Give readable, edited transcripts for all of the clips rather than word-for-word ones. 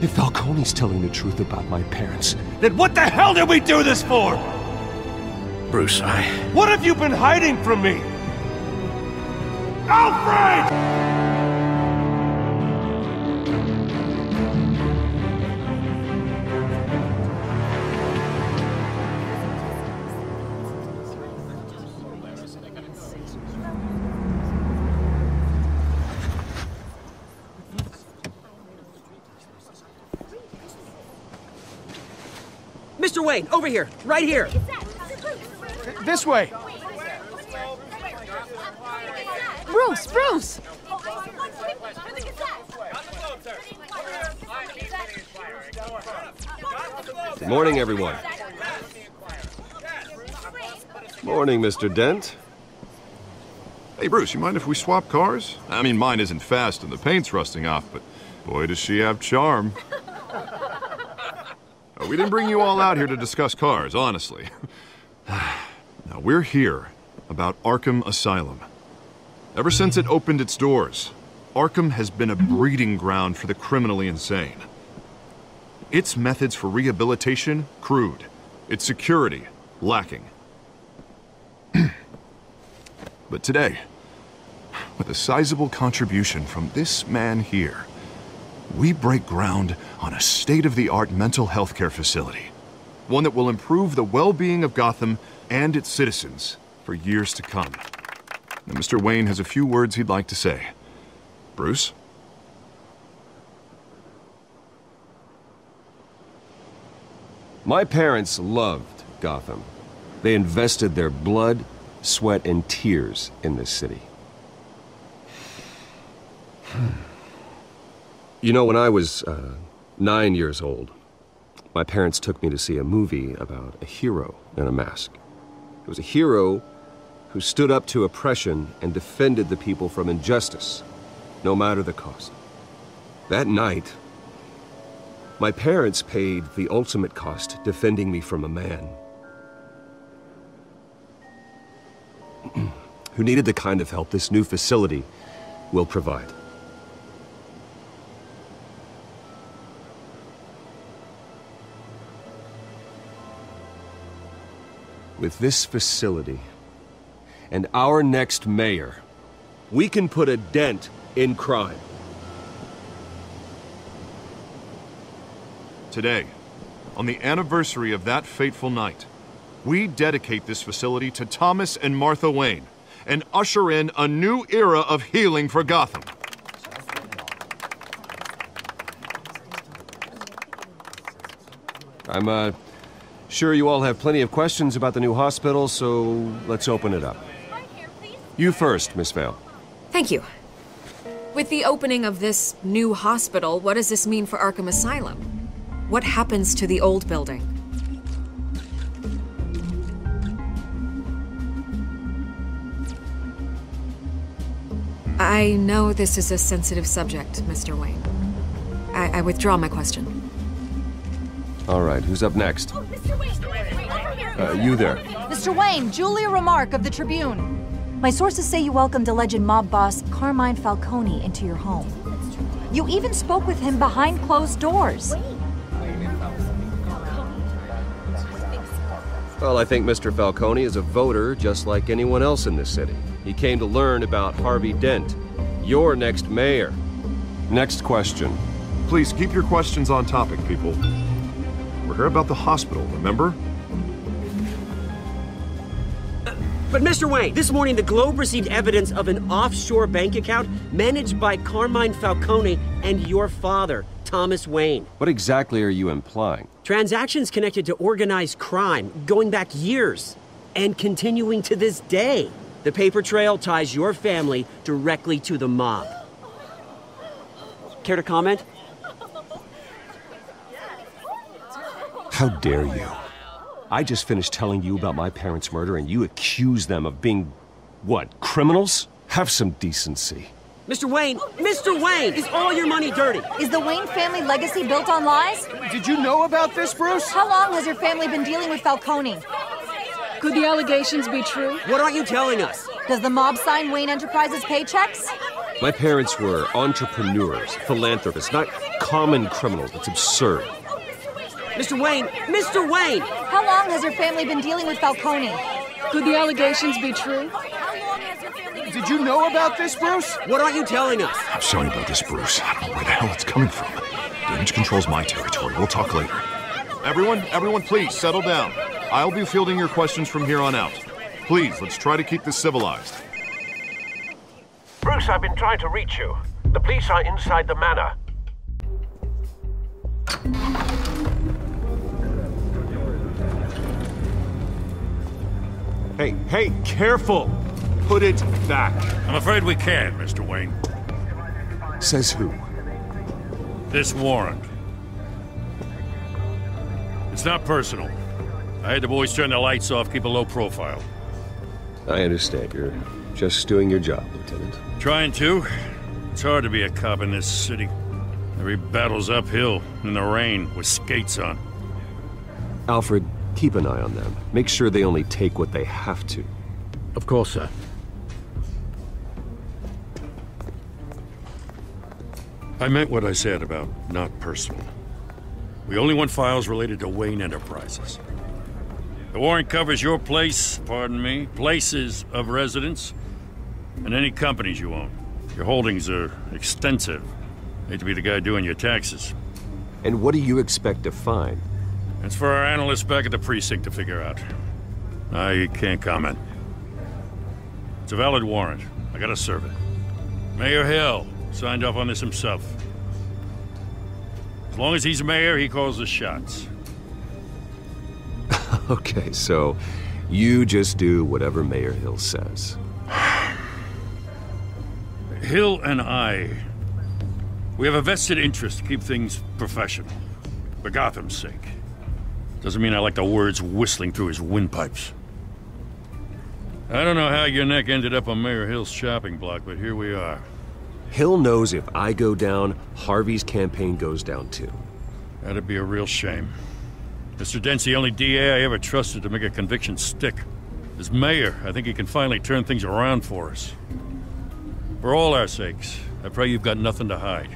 If Falcone's telling the truth about my parents, Then what the hell did we do this for? Bruce, What have you been hiding from me? Alfred! Mr. Wayne, over here, right here. This way. Bruce! good morning, everyone. Morning, Mr. Dent. Hey, Bruce, you mind if we swap cars? I mean, mine isn't fast and the paint's rusting off, but boy, does she have charm. We didn't bring you all out here to discuss cars, honestly. Now, we're here about Arkham Asylum. Ever since it opened its doors, Arkham has been a breeding ground for the criminally insane. Its methods for rehabilitation, crude. Its security, lacking. But today, with a sizable contribution from this man here, we break ground on a state-of-the-art mental health care facility. One that will improve the well-being of Gotham and its citizens for years to come. Now, Mr. Wayne has a few words he'd like to say. Bruce? My parents loved Gotham. They invested their blood, sweat, and tears in this city. You know, when I was 9 years old, my parents took me to see a movie about a hero in a mask. It was a hero who stood up to oppression and defended the people from injustice, no matter the cost. That night, my parents paid the ultimate cost defending me from a man who needed the kind of help this new facility will provide. With this facility and our next mayor, we can put a dent in crime. Today, on the anniversary of that fateful night, we dedicate this facility to Thomas and Martha Wayne and usher in a new era of healing for Gotham. I'm sure you all have plenty of questions about the new hospital, so let's open it up. You first, Miss Vale. Thank you. With the opening of this new hospital, what does this mean for Arkham Asylum? What happens to the old building? I know this is a sensitive subject, Mr. Wayne. I withdraw my question. All right, who's up next? You there. Mr. Wayne, Julia Remark of the Tribune. My sources say you welcomed alleged mob boss Carmine Falcone into your home. You even spoke with him behind closed doors. Well, I think Mr. Falcone is a voter just like anyone else in this city. He came to learn about Harvey Dent, your next mayor. Next question. Please keep your questions on topic, people. We're here about the hospital, remember? But Mr. Wayne, this morning the Globe received evidence of an offshore bank account managed by Carmine Falcone and your father, Thomas Wayne. What exactly are you implying? Transactions connected to organized crime going back years and continuing to this day. The paper trail ties your family directly to the mob. Care to comment? How dare you? I just finished telling you about my parents' murder and you accuse them of being, what, criminals? Have some decency. Mr. Wayne, is all your money dirty? Is the Wayne family legacy built on lies? Did you know about this, Bruce? How long has your family been dealing with Falcone? Could the allegations be true? What aren't you telling us? Does the mob sign Wayne Enterprises paychecks? My parents were entrepreneurs, philanthropists, not common criminals. It's absurd. Mr. Wayne! Mr. Wayne! How long has your family been dealing with Falcone? Could the allegations be true? Did you know about this, Bruce? What aren't you telling us? I'm sorry about this, Bruce. I don't know where the hell it's coming from. Damage control's my territory. We'll talk later. Everyone, please, settle down. I'll be fielding your questions from here on out. Please, let's try to keep this civilized. Bruce, I've been trying to reach you. The police are inside the manor. Hey, careful! Put it back. I'm afraid we can't, Mr. Wayne. Says who? This warrant. It's not personal. I had the boys turn the lights off, keep a low profile. I understand. You're just doing your job, Lieutenant. Trying to. It's hard to be a cop in this city. Every battle's uphill, in the rain, with skates on. Alfred, keep an eye on them. Make sure they only take what they have to. Of course, sir. I meant what I said about not personal. We only want files related to Wayne Enterprises. The warrant covers your place, pardon me, places of residence, and any companies you own. Your holdings are extensive. Hate to be the guy doing your taxes. And what do you expect to find? That's for our analysts back at the precinct to figure out. I can't comment. It's a valid warrant. I gotta serve it. Mayor Hill signed off on this himself. As long as he's mayor, he calls the shots. Okay, so you just do whatever Mayor Hill says. Hill and we have a vested interest to keep things professional. For Gotham's sake. Doesn't mean I like the words whistling through his windpipes. I don't know how your neck ended up on Mayor Hill's shopping block, but here we are. Hill knows if I go down, Harvey's campaign goes down too. That'd be a real shame. Mr. Dent's the only DA I ever trusted to make a conviction stick. As mayor, I think he can finally turn things around for us. For all our sakes, I pray you've got nothing to hide.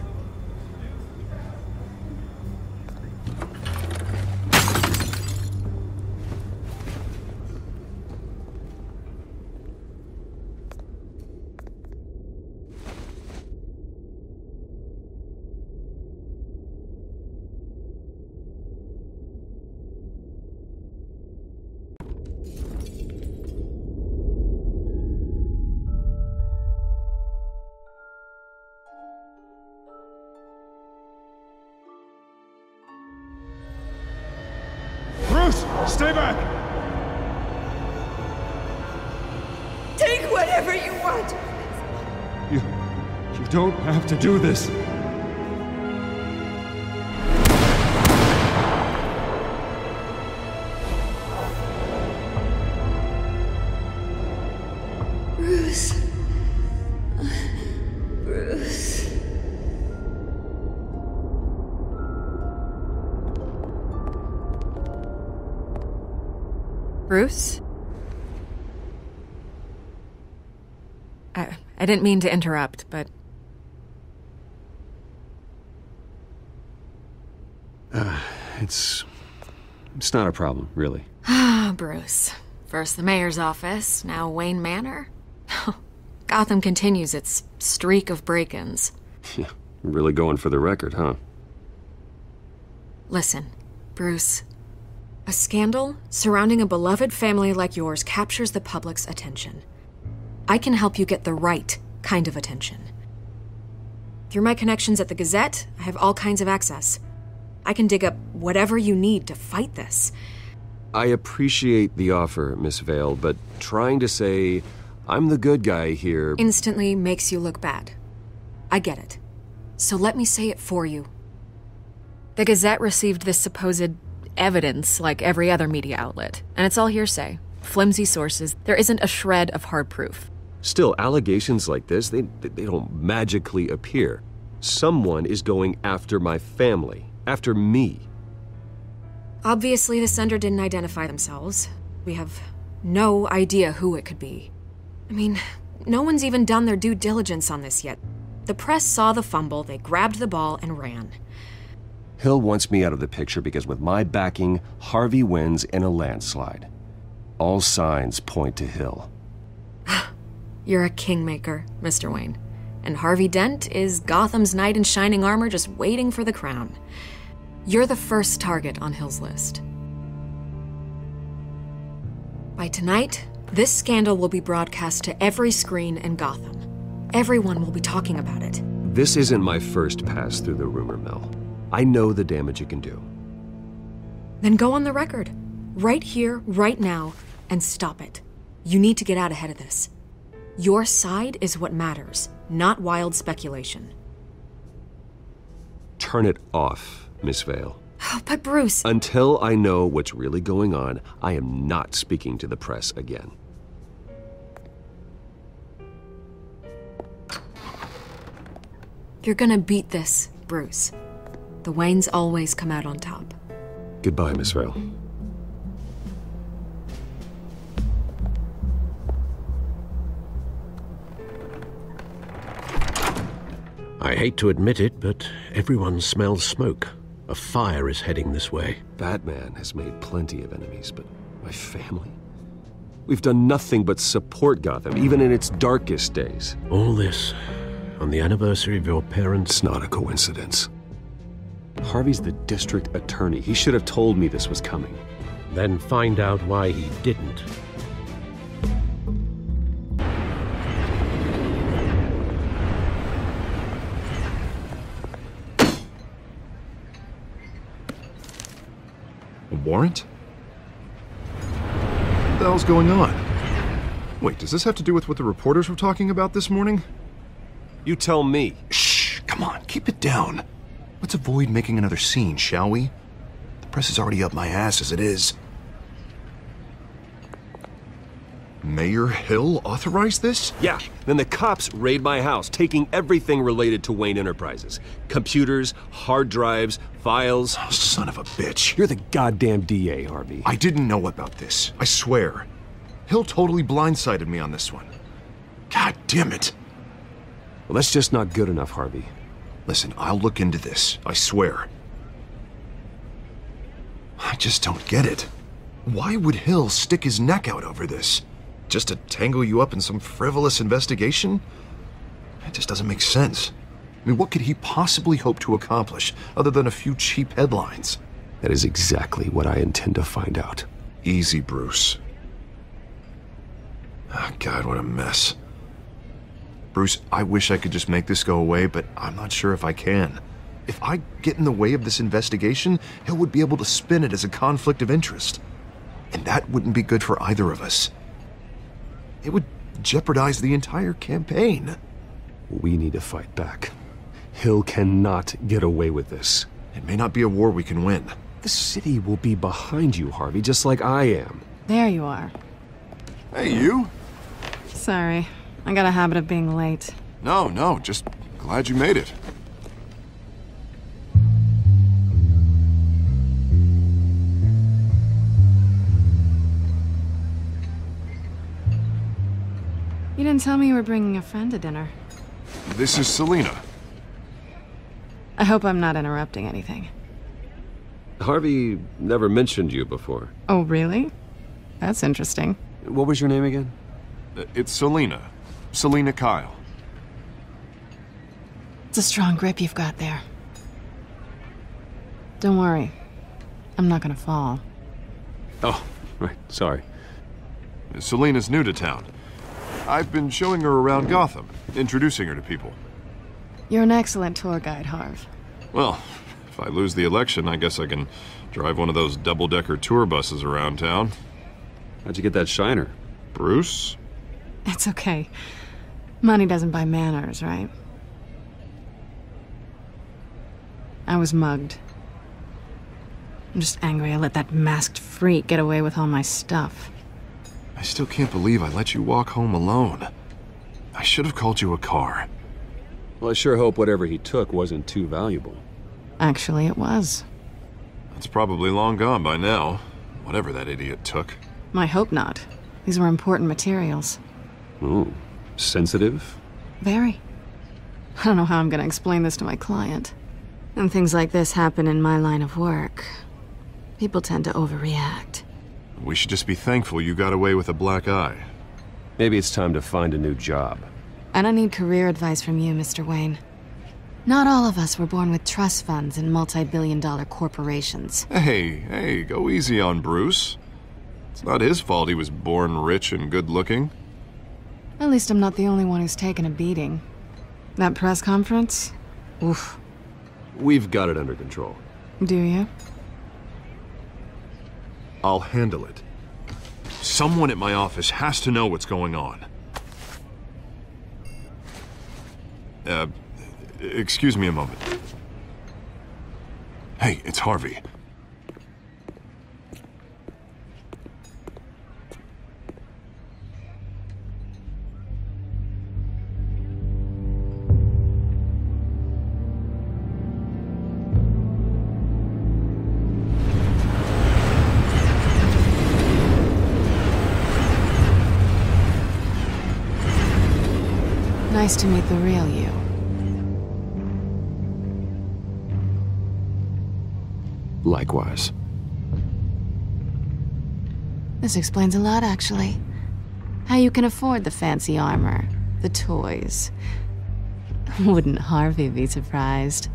Stay back! Take whatever you want! You don't have to do this. Bruce. Bruce. Bruce? I didn't mean to interrupt, but... It's not a problem, really. Ah, Bruce. First the mayor's office, now Wayne Manor. Gotham continues its streak of break-ins. Yeah, really going for the record, huh? Listen, Bruce. A scandal surrounding a beloved family like yours captures the public's attention. I can help you get the right kind of attention. Through my connections at the Gazette, I have all kinds of access. I can dig up whatever you need to fight this. I appreciate the offer, Miss Vale, but trying to say I'm the good guy here instantly makes you look bad. I get it. So let me say it for you. The Gazette received this supposed evidence like every other media outlet, and it's all hearsay. Flimsy sources. There isn't a shred of hard proof. Still, allegations like this, they don't magically appear. Someone is going after my family, after me. Obviously, the sender didn't identify themselves. We have no idea who it could be. I mean, no one's even done their due diligence on this yet. The press saw the fumble, they grabbed the ball and ran. Hill wants me out of the picture because with my backing, Harvey wins in a landslide. All signs point to Hill. You're a kingmaker, Mr. Wayne. And Harvey Dent is Gotham's knight in shining armor just waiting for the crown. You're the first target on Hill's list. By tonight, this scandal will be broadcast to every screen in Gotham. Everyone will be talking about it. This isn't my first pass through the rumor mill. I know the damage it can do. Then go on the record. Right here, right now, and stop it. You need to get out ahead of this. Your side is what matters, not wild speculation. Turn it off, Miss Vale. Oh, but Bruce... Until I know what's really going on, I am not speaking to the press again. You're gonna beat this, Bruce. The Waynes always come out on top. Goodbye, Miss Vale. I hate to admit it, but everyone smells smoke. A fire is heading this way. Batman has made plenty of enemies, but my family? We've done nothing but support Gotham, even in its darkest days. All this on the anniversary of your parents'... It's not a coincidence. Harvey's the district attorney. He should have told me this was coming. Then find out why he didn't. A warrant? What the hell's going on? Wait, does this have to do with what the reporters were talking about this morning? You tell me. Shh, come on, keep it down. Let's avoid making another scene, shall we? The press is already up my ass as it is. Mayor Hill authorized this? Yeah, then the cops raid my house, taking everything related to Wayne Enterprises. Computers, hard drives, files. Oh, son of a bitch. You're the goddamn DA, Harvey. I didn't know about this, I swear. Hill totally blindsided me on this one. God damn it. Well, that's just not good enough, Harvey. Listen, I'll look into this, I swear. I just don't get it. Why would Hill stick his neck out over this? Just to tangle you up in some frivolous investigation? It just doesn't make sense. I mean, what could he possibly hope to accomplish other than a few cheap headlines? That is exactly what I intend to find out. Easy, Bruce. Oh, God, what a mess. Bruce, I wish I could just make this go away, but I'm not sure if I can. If I get in the way of this investigation, Hill would be able to spin it as a conflict of interest. And that wouldn't be good for either of us. It would jeopardize the entire campaign. We need to fight back. Hill cannot get away with this. It may not be a war we can win. The city will be behind you, Harvey, just like I am. There you are. Hey, you? Sorry. I got a habit of being late. No, just glad you made it. You didn't tell me you were bringing a friend to dinner. This is Selina. I hope I'm not interrupting anything. Harvey never mentioned you before. Oh, really? That's interesting. What was your name again? It's Selina. Selina Kyle. It's a strong grip you've got there. Don't worry. I'm not gonna fall. Oh, right. Sorry. Selina's new to town. I've been showing her around Gotham, introducing her to people. You're an excellent tour guide, Harv. Well, if I lose the election, I guess I can drive one of those double-decker tour buses around town. How'd you get that shiner? Bruce? It's okay. Money doesn't buy manners, right? I was mugged. I'm just angry I let that masked freak get away with all my stuff. I still can't believe I let you walk home alone. I should have called you a car. Well, I sure hope whatever he took wasn't too valuable. Actually, it was. It's probably long gone by now, whatever that idiot took. I hope not. These were important materials. Ooh, sensitive? Very. I don't know how I'm gonna explain this to my client. And things like this happen in my line of work. People tend to overreact. We should just be thankful you got away with a black eye. Maybe it's time to find a new job. I don't need career advice from you, Mr. Wayne. Not all of us were born with trust funds and multi-billion-dollar corporations. Hey, go easy on Bruce. It's not his fault he was born rich and good-looking. At least I'm not the only one who's taken a beating. That press conference? Oof. We've got it under control. Do you? I'll handle it. Someone at my office has to know what's going on. Excuse me a moment. Hey, it's Harvey. Nice to meet the real you. Likewise. This explains a lot, actually. How you can afford the fancy armor, the toys. Wouldn't Harvey be surprised?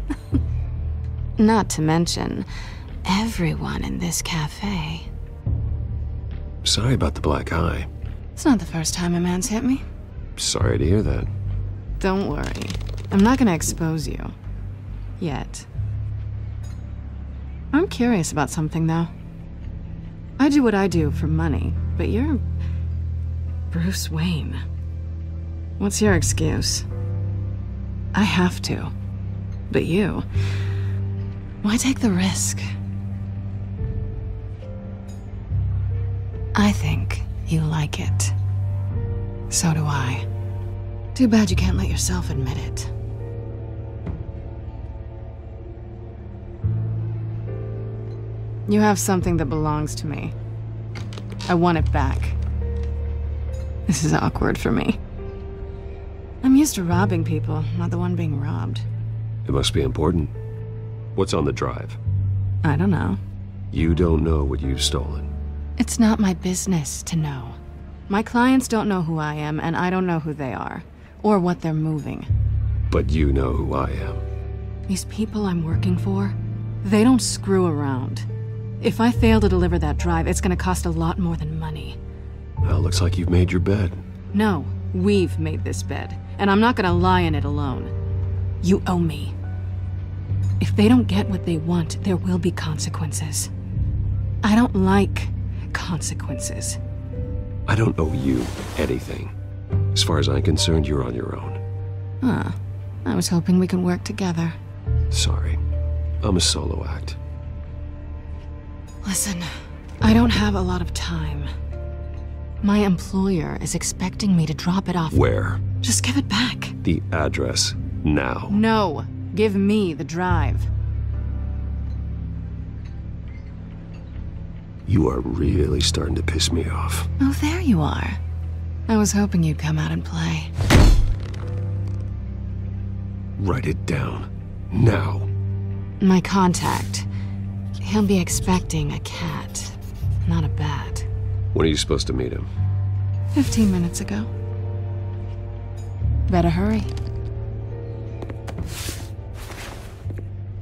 Not to mention, everyone in this cafe. Sorry about the black eye. It's not the first time a man's hit me. Sorry to hear that. Don't worry. I'm not gonna expose you. Yet. I'm curious about something, though. I do what I do for money, but you're Bruce Wayne. What's your excuse? I have to. But you... why take the risk? I think you like it. So do I. Too bad you can't let yourself admit it. You have something that belongs to me. I want it back. This is awkward for me. I'm used to robbing people, not the one being robbed. It must be important. What's on the drive? I don't know. You don't know what you've stolen. It's not my business to know. My clients don't know who I am, and I don't know who they are, or what they're moving. But you know who I am. These people I'm working for, they don't screw around. If I fail to deliver that drive, it's gonna cost a lot more than money. Well, looks like you've made your bed. No, we've made this bed, and I'm not gonna lie in it alone. You owe me. If they don't get what they want, there will be consequences. I don't like consequences. I don't owe you anything. As far as I'm concerned, you're on your own. Huh. I was hoping we could work together. Sorry. I'm a solo act. Listen, I don't have a lot of time. My employer is expecting me to drop it off. Where? Just give it back. The address, now. No. Give me the drive. You are really starting to piss me off. Oh, there you are. I was hoping you'd come out and play. Write it down. Now. My contact. He'll be expecting a cat, not a bat. When are you supposed to meet him? 15 minutes ago. Better hurry.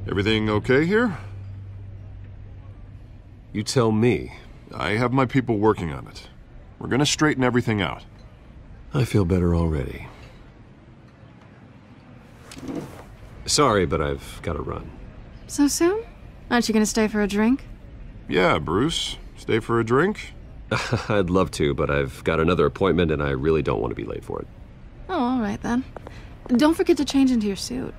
Everything okay here? You tell me. I have my people working on it. We're gonna straighten everything out. I feel better already. Sorry, but I've got to run. So soon? Aren't you gonna stay for a drink? Yeah, Bruce. Stay for a drink? I'd love to, but I've got another appointment and I really don't want to be late for it. Oh, all right then. Don't forget to change into your suit.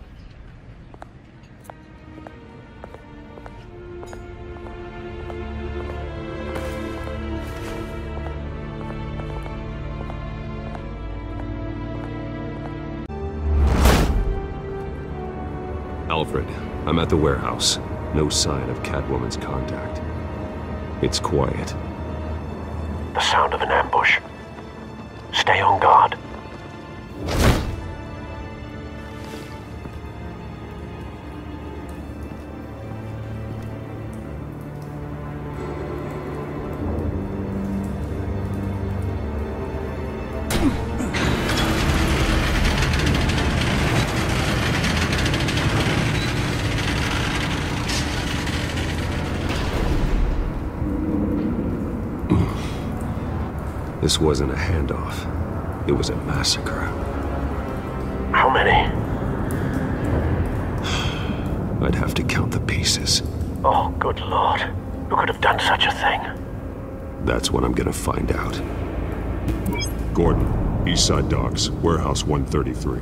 Alfred, I'm at the warehouse. No sign of Catwoman's contact. It's quiet. The sound of an ambush. Stay on guard. This wasn't a handoff. It was a massacre. How many? I'd have to count the pieces. Oh, good lord. Who could have done such a thing? That's what I'm gonna find out. Gordon, Eastside Docks, Warehouse 133.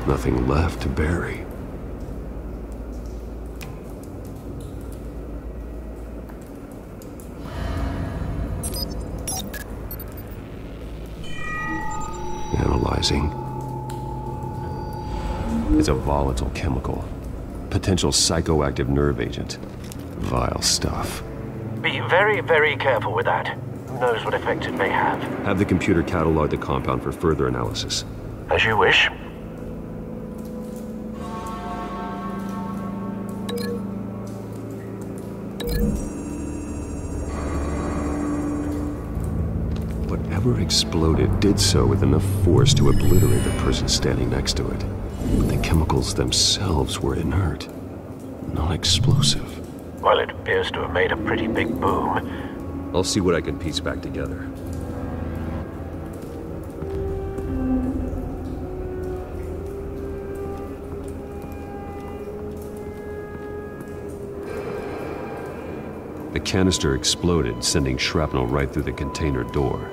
Nothing left to bury. Analyzing. It's a volatile chemical. Potential psychoactive nerve agent. Vile stuff. Be very, very careful with that. Who knows what effect it may have. Have the computer catalog the compound for further analysis. As you wish. Whatever exploded did so with enough force to obliterate the person standing next to it. But the chemicals themselves were inert, non-explosive. Well, it appears to have made a pretty big boom. I'll see what I can piece back together. The canister exploded, sending shrapnel right through the container door.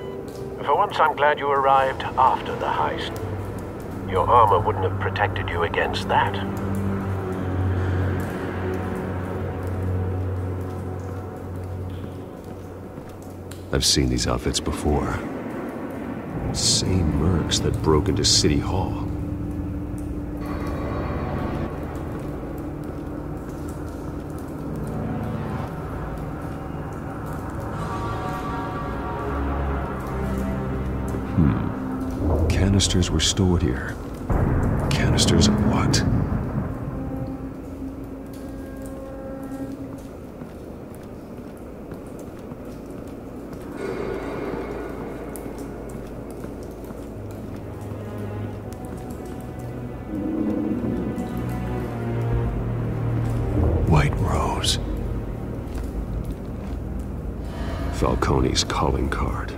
For once, I'm glad you arrived after the heist. Your armor wouldn't have protected you against that. I've seen these outfits before. Same mercs that broke into City Hall. Canisters were stored here. Canisters of what? White Rose. Falcone's calling card.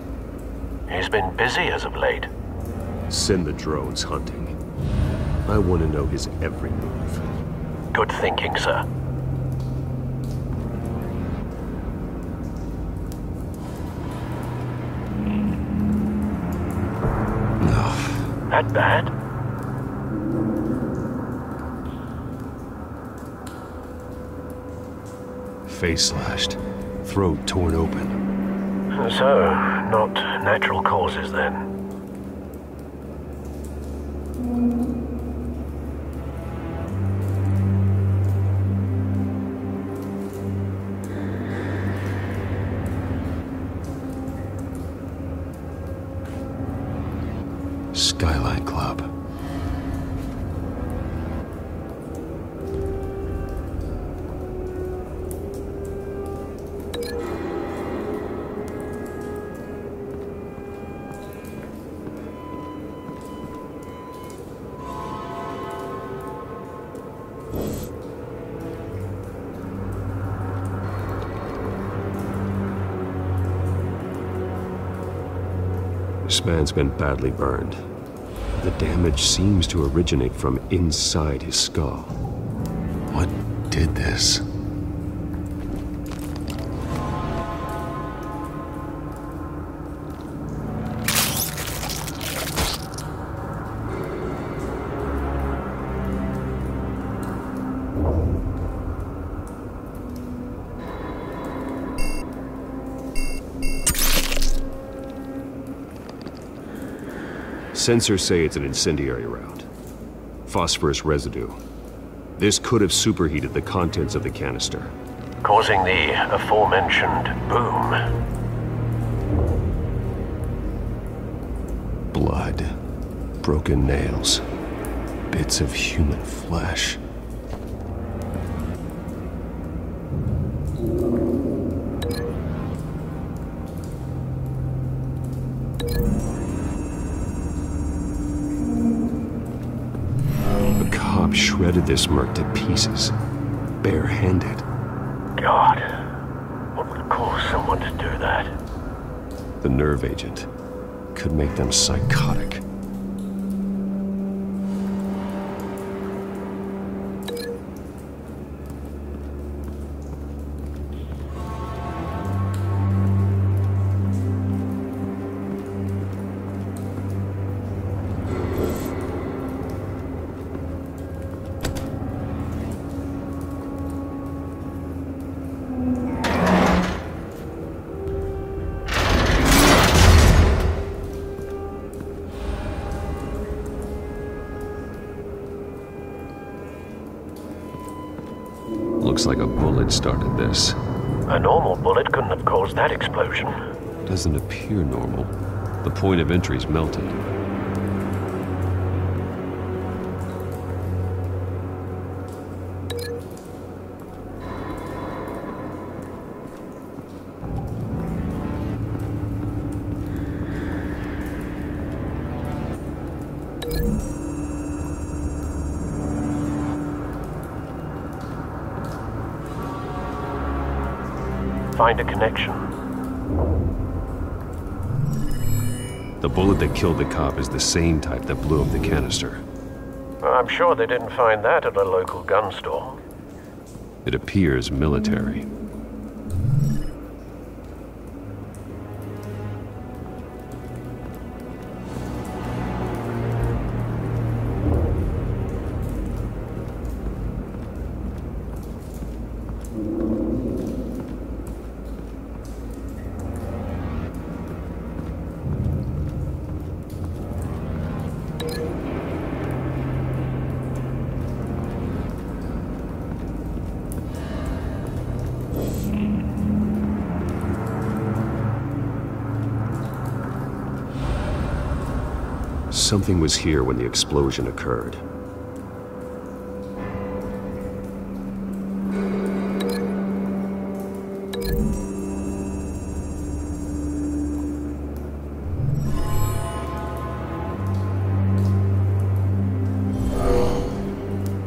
He's been busy as of late. Send the drones hunting. I want to know his every move. Good thinking, sir. No. That bad? Face slashed, throat torn open. So, not natural causes then. Skyline Club. This man's been badly burned. The damage seems to originate from inside his skull. What did this? Sensors say it's an incendiary round. Phosphorus residue. This could have superheated the contents of the canister, causing the aforementioned boom. Blood, broken nails, bits of human flesh. shredded this merc to pieces, barehanded. God, what would cause someone to do that? The nerve agent could make them psychotic. Looks like a bullet started this. A normal bullet couldn't have caused that explosion. Doesn't appear normal. The point of entry's melted. Find a connection. The bullet that killed the cop is the same type that blew up the canister. I'm sure they didn't find that at a local gun store. It appears military. Something was here when the explosion occurred.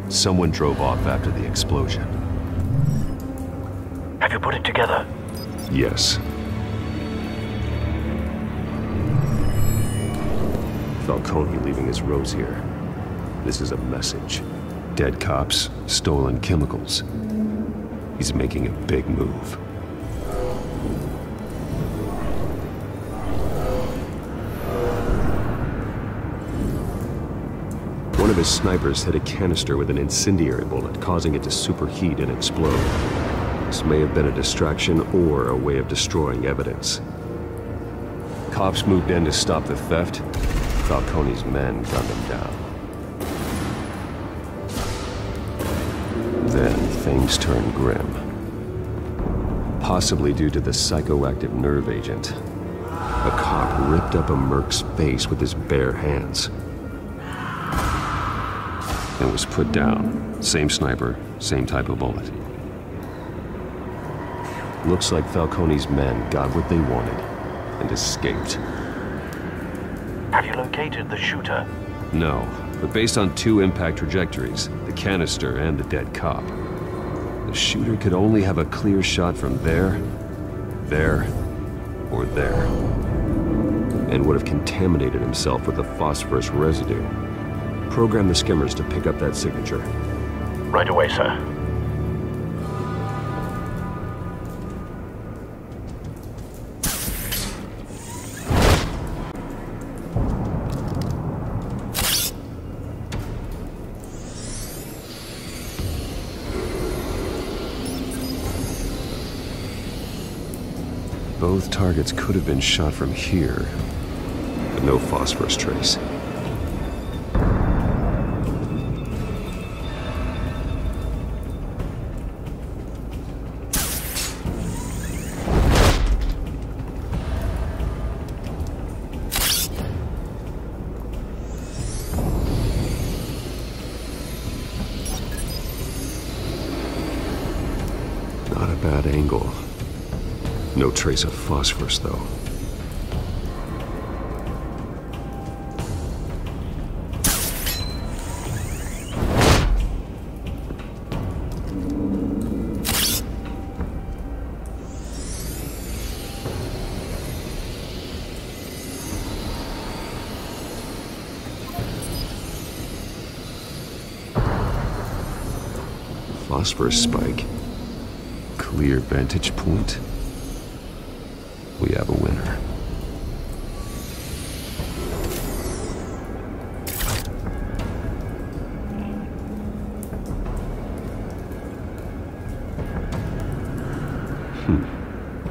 Someone drove off after the explosion. Have you put it together? Yes. Falcone leaving his rose here. This is a message. Dead cops, stolen chemicals. He's making a big move. One of his snipers hit a canister with an incendiary bullet, causing it to superheat and explode. This may have been a distraction or a way of destroying evidence. Cops moved in to stop the theft. Falcone's men gunned him down. Then things turned grim. Possibly due to the psychoactive nerve agent. A cop ripped up a merc's face with his bare hands. And was put down. Same sniper, same type of bullet. Looks like Falcone's men got what they wanted and escaped. Have you located the shooter? No, but based on two impact trajectories, the canister and the dead cop, the shooter could only have a clear shot from there, or there, and would have contaminated himself with the phosphorus residue. Program the skimmers to pick up that signature. Right away, sir. Both targets could have been shot from here, but no phosphorus trace. Not a bad angle. No trace of phosphorus, though. phosphorus spike. Clear vantage point. We have a winner.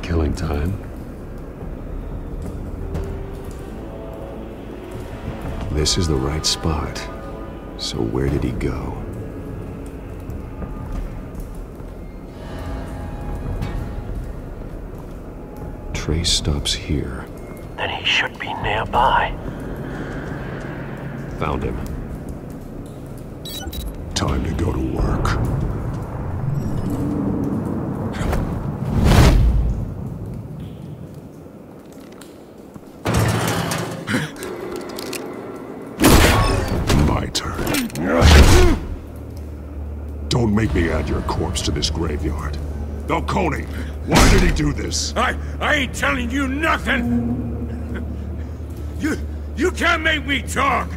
Killing time. This is the right spot. So where did he go? Trace stops here. Then he should be nearby. Found him. Time to go to work. My turn. Don't make me add your corpse to this graveyard. Falcone, why did he do this? I ain't telling you nothing! You can't make me talk!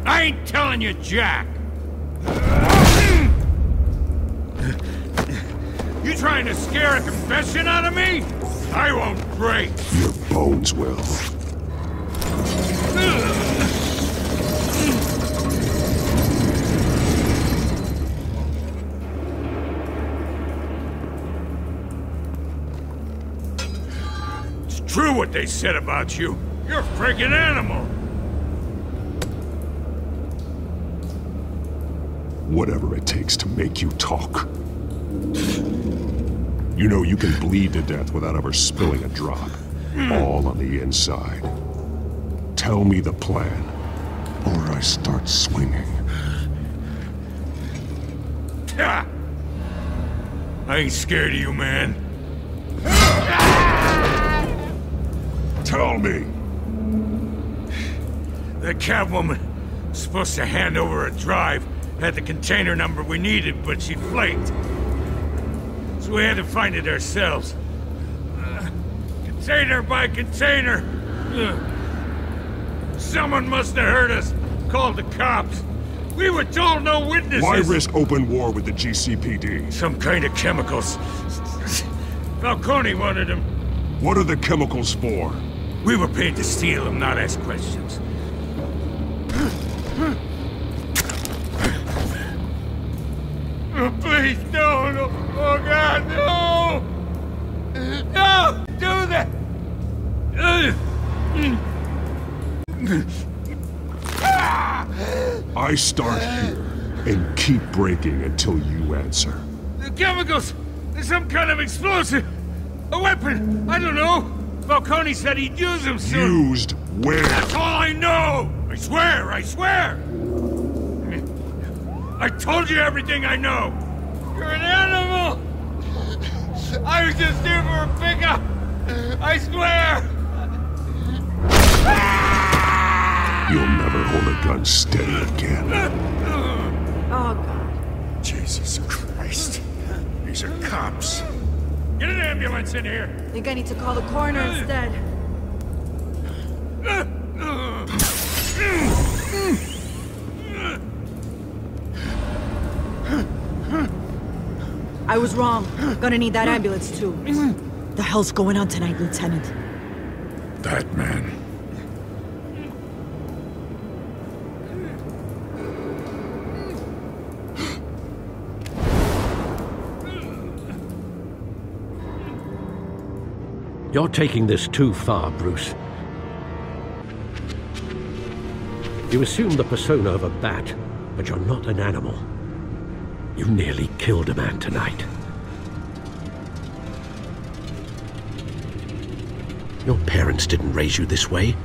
I ain't telling you jack! You trying to scare a confession out of me? I won't break! Your bones will. It's true what they said about you. You're a freaking animal! Whatever it takes to make you talk. You know you can bleed to death without ever spilling a drop. All on the inside. Tell me the plan, or I start swinging. I ain't scared of you, man. Tell me! The Catwoman was supposed to hand over a drive, had the container number we needed, but she flaked. So we had to find it ourselves. Container by container. Someone must have heard us, called the cops. We were told no witnesses. Why risk open war with the GCPD? Some kind of chemicals. Falcone wanted them. What are the chemicals for? We were paid to steal them, not ask questions. Oh, please, no, no. Oh, God, no! No! Do that! I start here and keep breaking until you answer. The chemicals! There's some kind of explosive! A weapon! I don't know! Falcone said he'd use them soon! Used where? That's all I know! I swear! I swear! I told you everything I know! You're an animal! I was just here for a pickup! I swear! You'll never hold a gun steady again. Oh, God. Jesus Christ. These are cops. Get an ambulance in here! I think I need to call the coroner instead. I was wrong. Gonna need that ambulance, too. The hell's going on tonight, Lieutenant? That man. You're taking this too far, Bruce. You assume the persona of a bat, but you're not an animal. You nearly killed a man tonight. Your parents didn't raise you this way.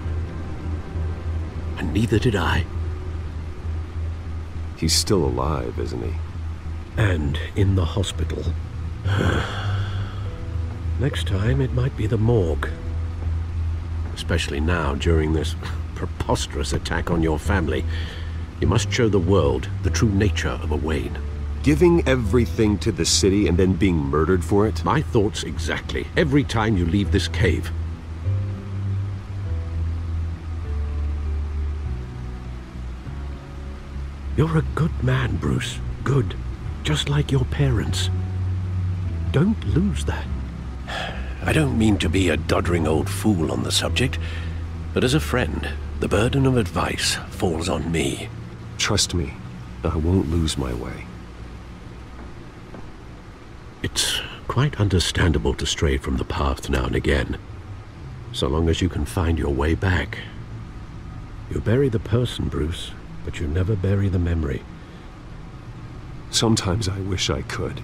And neither did I. He's still alive, isn't he? And in the hospital. Next time, it might be the morgue. Especially now, during this preposterous attack on your family. You must show the world the true nature of a Wayne. Giving everything to the city and then being murdered for it? My thoughts exactly. Every time you leave this cave. You're a good man, Bruce. Good. Just like your parents. Don't lose that. I don't mean to be a doddering old fool on the subject, but as a friend, the burden of advice falls on me. Trust me, I won't lose my way. It's quite understandable to stray from the path now and again, so long as you can find your way back. You bury the person, Bruce, but you never bury the memory. Sometimes I wish I could.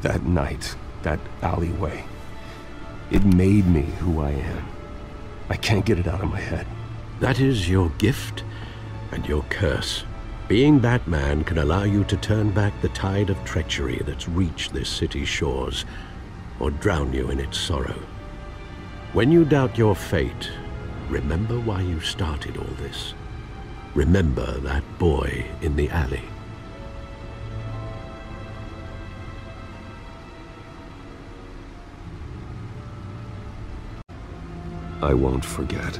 That night, that alleyway, it made me who I am. I can't get it out of my head. That is your gift and your curse. Being Batman can allow you to turn back the tide of treachery that's reached this city's shores, or drown you in its sorrow. When you doubt your fate, remember why you started all this. Remember that boy in the alley. I won't forget.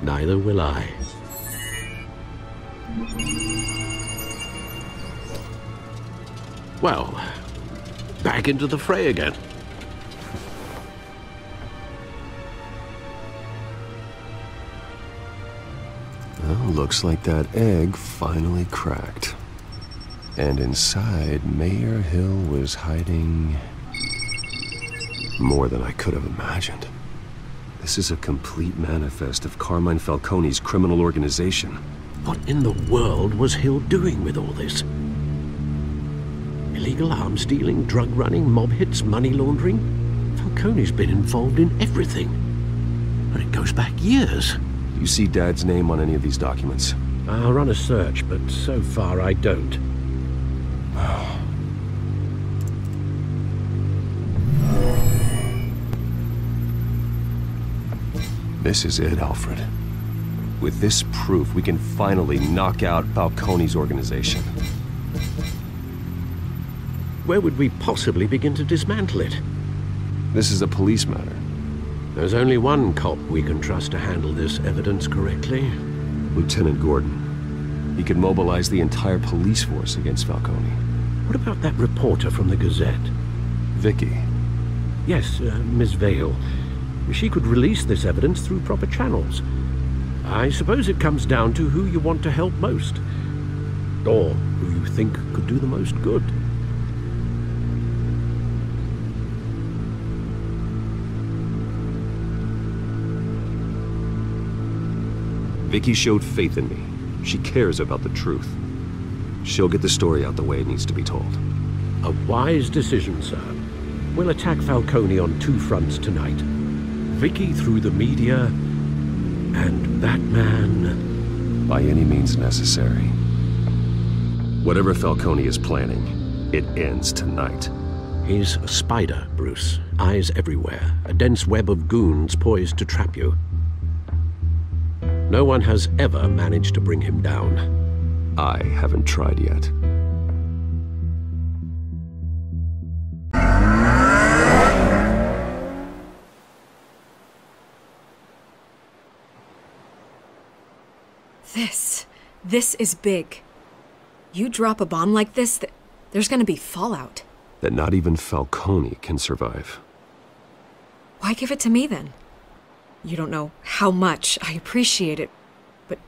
Neither will I. Well, back into the fray again. Well, looks like that egg finally cracked. And inside, Mayor Hill was hiding more than I could have imagined. This is a complete manifest of Carmine Falcone's criminal organization. What in the world was Hill doing with all this? Illegal arms dealing, drug running, mob hits, money laundering? Falcone's been involved in everything. And it goes back years. Do you see Dad's name on any of these documents? I'll run a search, but so far I don't. This is it, Alfred. With this proof, we can finally knock out Falcone's organization. Where would we possibly begin to dismantle it? This is a police matter. There's only one cop we can trust to handle this evidence correctly. Lieutenant Gordon. He could mobilize the entire police force against Falcone. What about that reporter from the Gazette? Vicky. Yes, Miss Vale. She could release this evidence through proper channels. I suppose it comes down to who you want to help most. Or who you think could do the most good. Vicky showed faith in me. She cares about the truth. She'll get the story out the way it needs to be told. A wise decision, sir. We'll attack Falcone on two fronts tonight. Vicky through the media, and Batman... by any means necessary. Whatever Falcone is planning, it ends tonight. He's a spider, Bruce. Eyes everywhere. A dense web of goons poised to trap you. No one has ever managed to bring him down. I haven't tried yet. This is big. You drop a bomb like this, there's gonna be fallout. That not even Falcone can survive. Why give it to me then? You don't know how much I appreciate it, but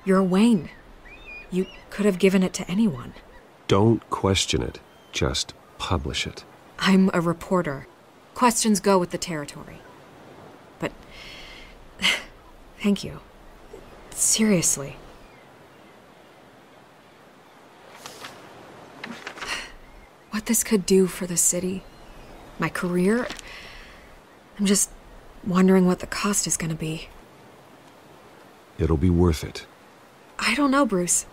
you're Wayne. You could have given it to anyone. Don't question it. Just publish it. I'm a reporter. Questions go with the territory. But thank you. Seriously. What this could do for the city, my career, I'm just wondering what the cost is gonna be. It'll be worth it. I don't know, Bruce.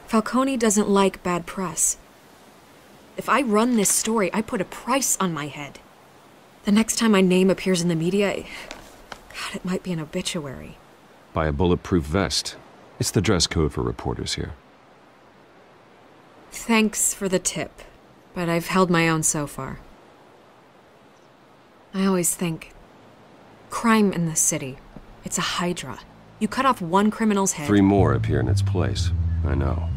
Falcone doesn't like bad press. If I run this story, I put a price on my head. The next time my name appears in the media, God, it might be an obituary. Buy a bulletproof vest. It's the dress code for reporters here. Thanks for the tip, but I've held my own so far. I always think, crime in the city, It's a hydra. You cut off one criminal's head... 3 more appear in its place. I know.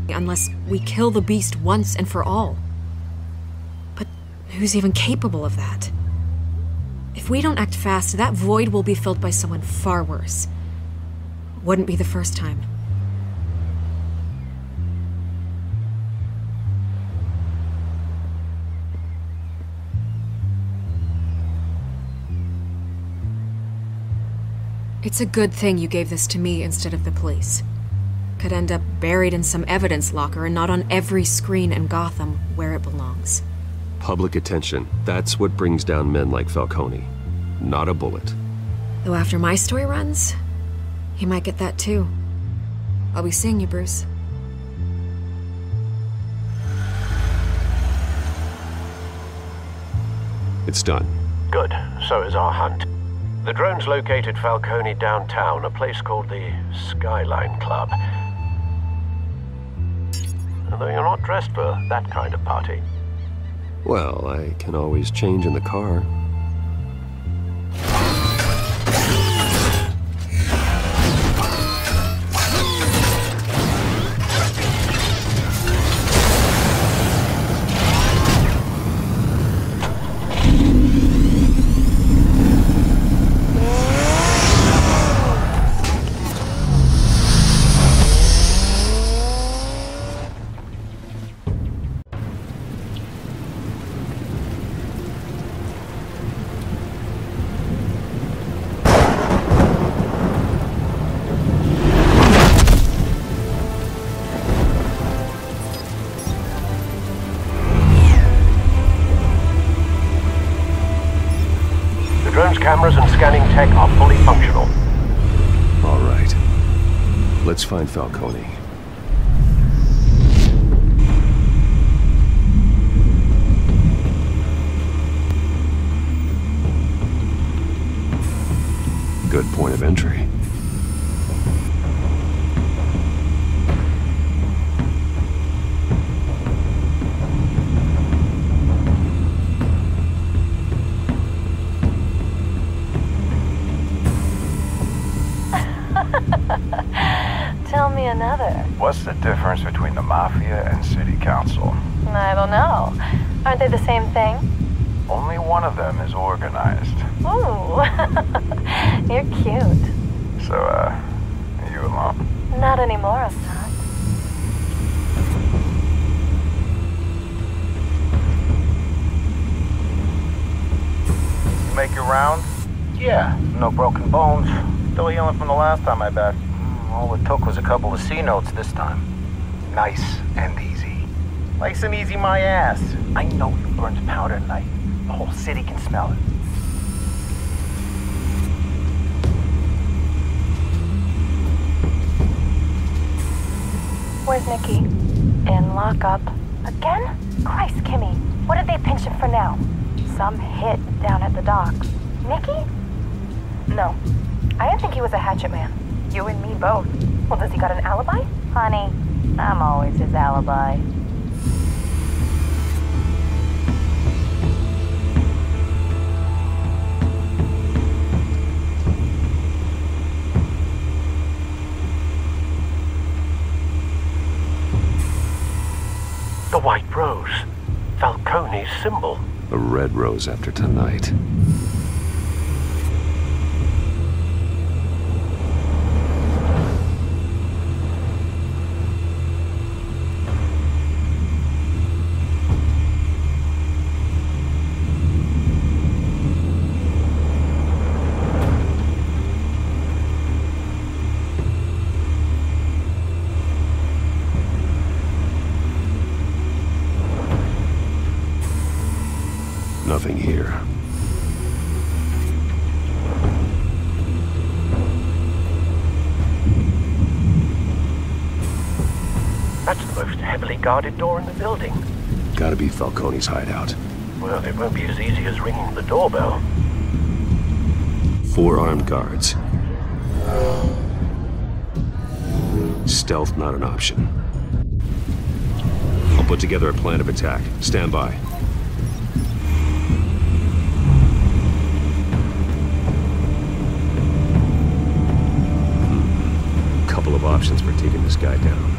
Unless we kill the beast once and for all. But who's even capable of that? If we don't act fast, that void will be filled by someone far worse. Wouldn't be the first time. It's a good thing you gave this to me instead of the police. Could end up buried in some evidence locker and not on every screen in Gotham where it belongs. Public attention. That's what brings down men like Falcone. Not a bullet. Though after my story runs, he might get that too. I'll be seeing you, Bruce. It's done. Good. So is our hunt. The drone's located Falcone downtown, a place called the Skyline Club. Although you're not dressed for that kind of party. Well, I can always change in the car. Cameras and scanning tech are fully functional. All right. Let's find Falcone. Good point of entry. Tell me another. What's the difference between the Mafia and City Council? I don't know. Aren't they the same thing? Only one of them is organized. Ooh, you're cute. So, are you alone? Not anymore, I'm not. You make your rounds? Yeah, no broken bones. Still healing from the last time I bet. All it took was a couple of C notes this time. Nice and easy. Nice and easy my ass. I know you burned powder at night. The whole city can smell it. Where's Nicky? In lockup. Again? Christ, Kimmy. What did they pinch him for now? Some hit down at the docks. Nicky? No. I didn't think he was a hatchet man. You and me both. Well, does he got an alibi? Honey, I'm always his alibi. The White Rose. Falcone's symbol. A red rose after tonight. Nothing here. That's the most heavily guarded door in the building. Gotta be Falcone's hideout. Well, it won't be as easy as ringing the doorbell. 4 armed guards. Stealth not an option. I'll put together a plan of attack. Stand by. of options for taking this guy down.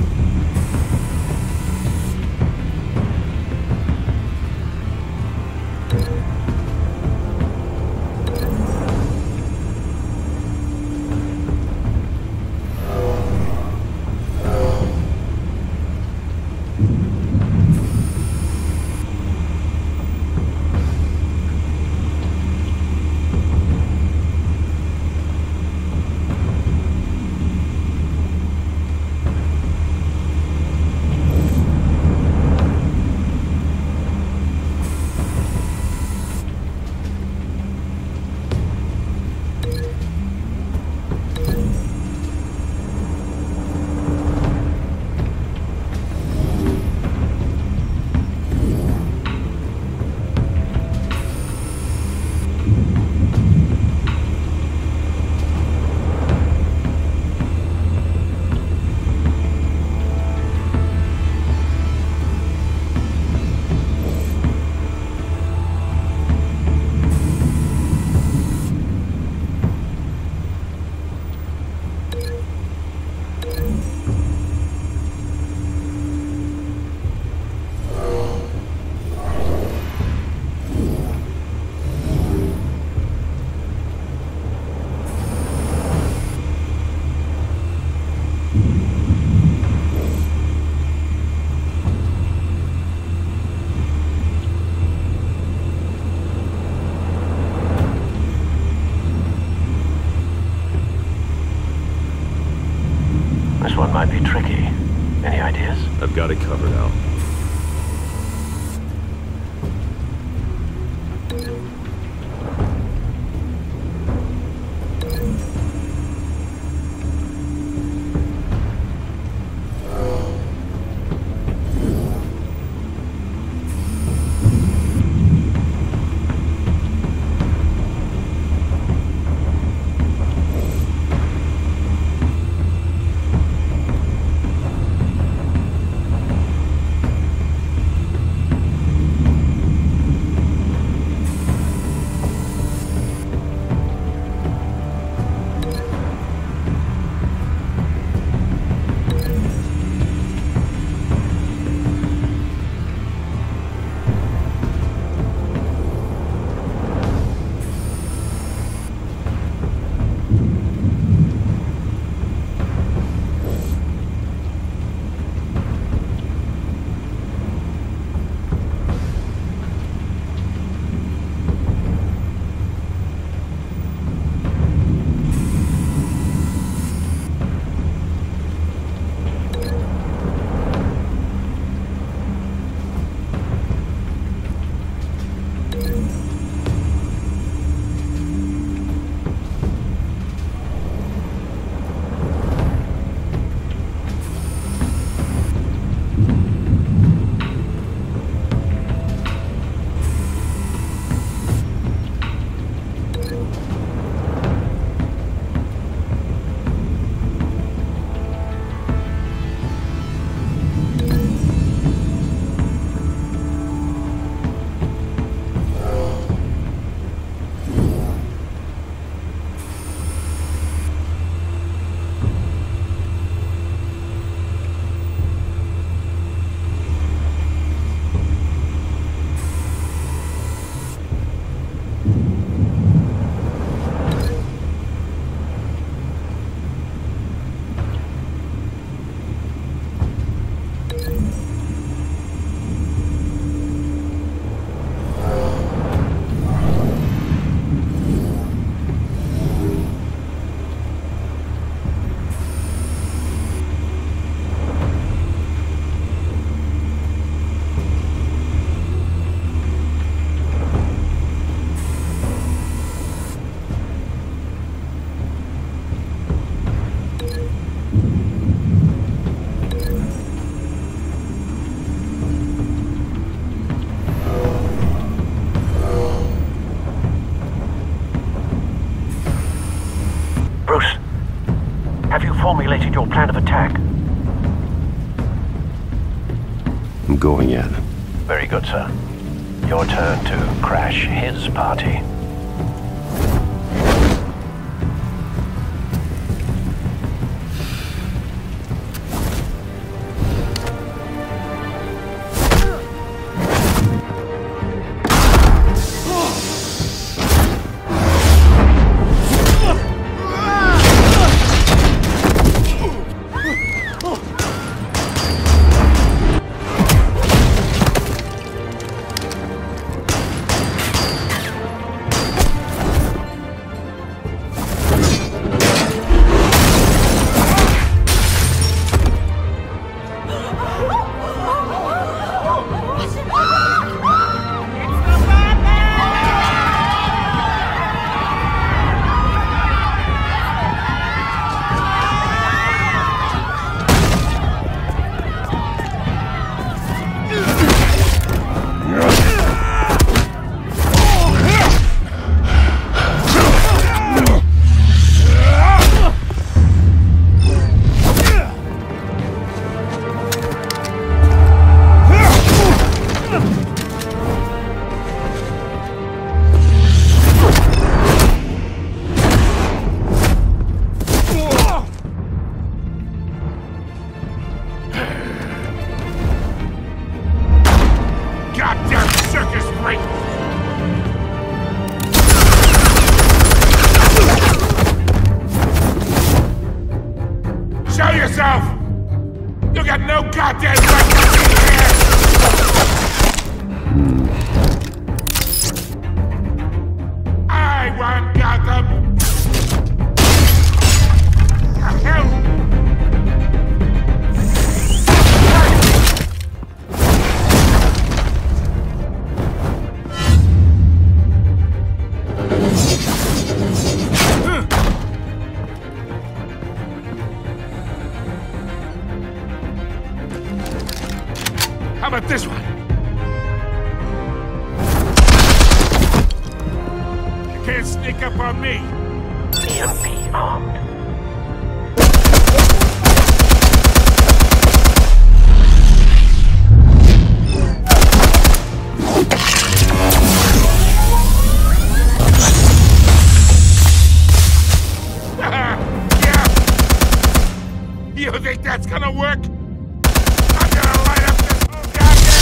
This one might be tricky. Any ideas? I've got it covered, Al. Have you formulated your plan of attack? I'm going in. Very good, sir. Your turn to crash his party. dead right here! I want Gotham! Hell! How about this one? You can't sneak up on me. EMP armed. Yeah. You think that's gonna work? I'm gonna light up this whole goddamn...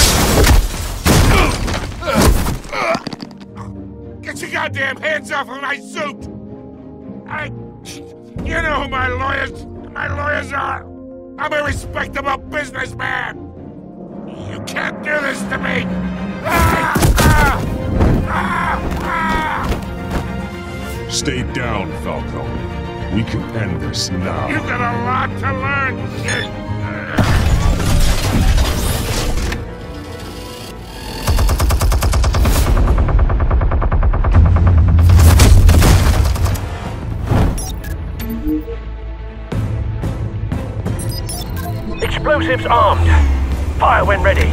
Get your goddamn hands off of my suit! You know who my lawyers are! I'm a respectable businessman! You can't do this to me! Stay down, Falcone. We can end this now. You've got a lot to learn, kid! Explosives armed. Fire when ready.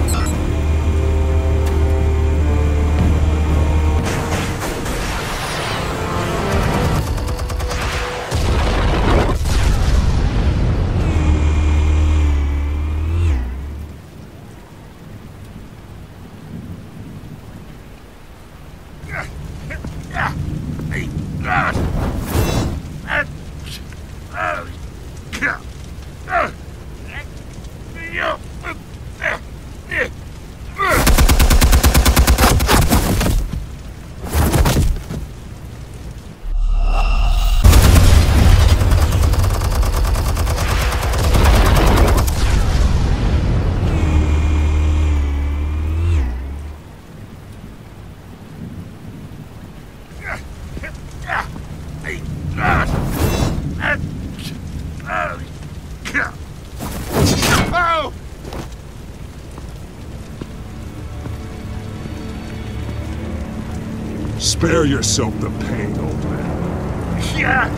Spare yourself the pain, old man. Yeah,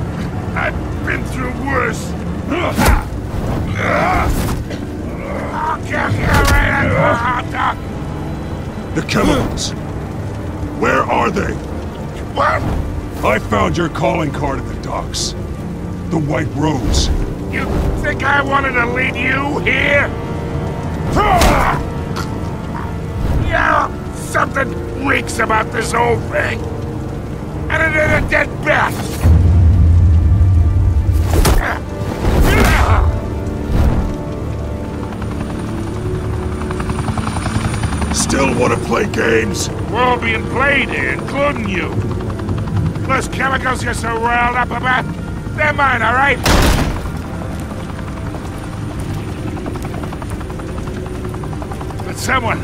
I've been through worse. I'll kill you right at the hot dog. The chemicals. Where are they? What? I found your calling card at the docks. The White Rose. You think I wanted to lead you here? Yeah, something reeks about this whole thing. And it is a dead bat. Still want to play games? We're all being played here, including you. Those chemicals you're so riled up about, they're mine, all right? But someone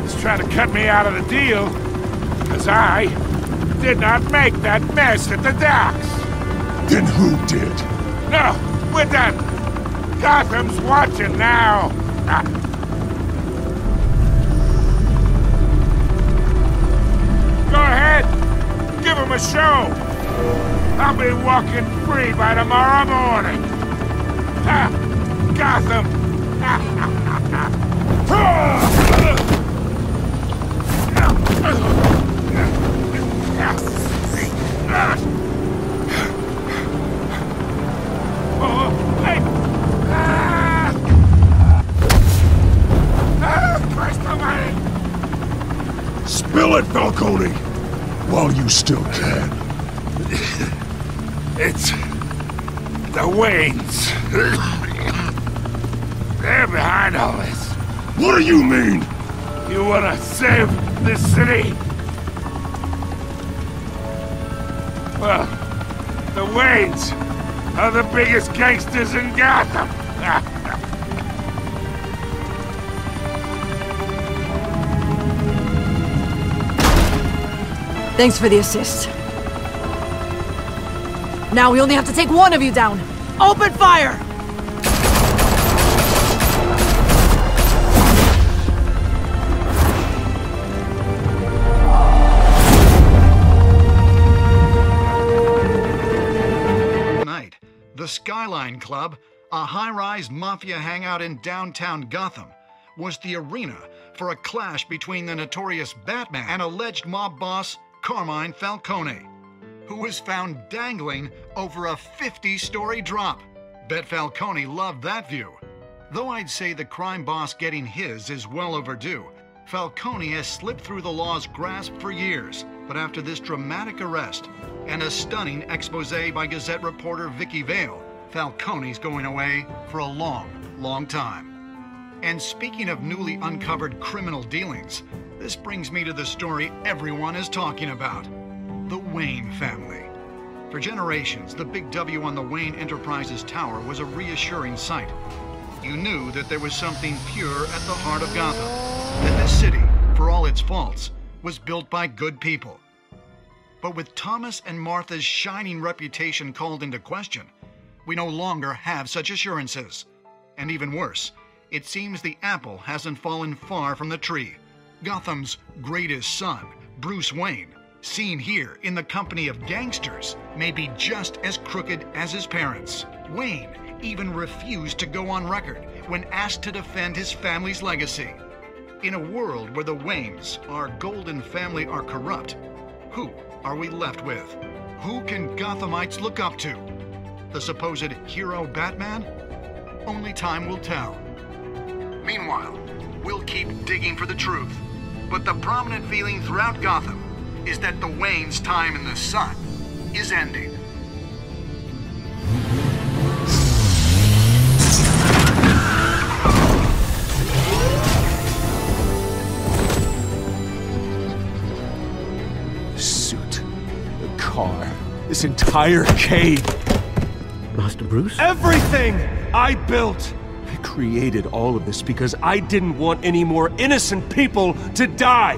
is trying to cut me out of the deal, because I did not make that mess at the docks. Then who did? No, we're done. Gotham's watching now. Go ahead. Give him a show. I'll be walking free by tomorrow morning. Gotham. Christ almighty. Spill it, Falcone, while you still can. It's the Waynes. They're behind all this. What do you mean? You wanna save this city? Well, the Waynes are the biggest gangsters in Gotham. Thanks for the assist. Now we only have to take one of you down. Open fire! Tonight, the Skyline Club, a high-rise mafia hangout in downtown Gotham, was the arena for a clash between the notorious Batman and alleged mob boss Carmine Falcone, who was found dangling over a 50-story drop. Bet Falcone loved that view. Though I'd say the crime boss getting his is well overdue, Falcone has slipped through the law's grasp for years. But after this dramatic arrest and a stunning expose by Gazette reporter Vicky Vale, Falcone's going away for a long, long time. And speaking of newly uncovered criminal dealings, this brings me to the story everyone is talking about: the Wayne family. For generations, the big W on the Wayne Enterprises Tower was a reassuring sight. You knew that there was something pure at the heart of Gotham, that this city, for all its faults, was built by good people. But with Thomas and Martha's shining reputation called into question, we no longer have such assurances. And even worse, it seems the apple hasn't fallen far from the tree. Gotham's greatest son, Bruce Wayne, seen here in the company of gangsters, may be just as crooked as his parents. Wayne even refused to go on record when asked to defend his family's legacy. In a world where the Waynes, our golden family, are corrupt, who are we left with? Who can Gothamites look up to? The supposed hero Batman? Only time will tell. Meanwhile, we'll keep digging for the truth. But the prominent feeling throughout Gotham is that the Waynes' time in the sun is ending. The suit, the car, this entire cave. Master Bruce? Everything I built! I created all of this because I didn't want any more innocent people to die!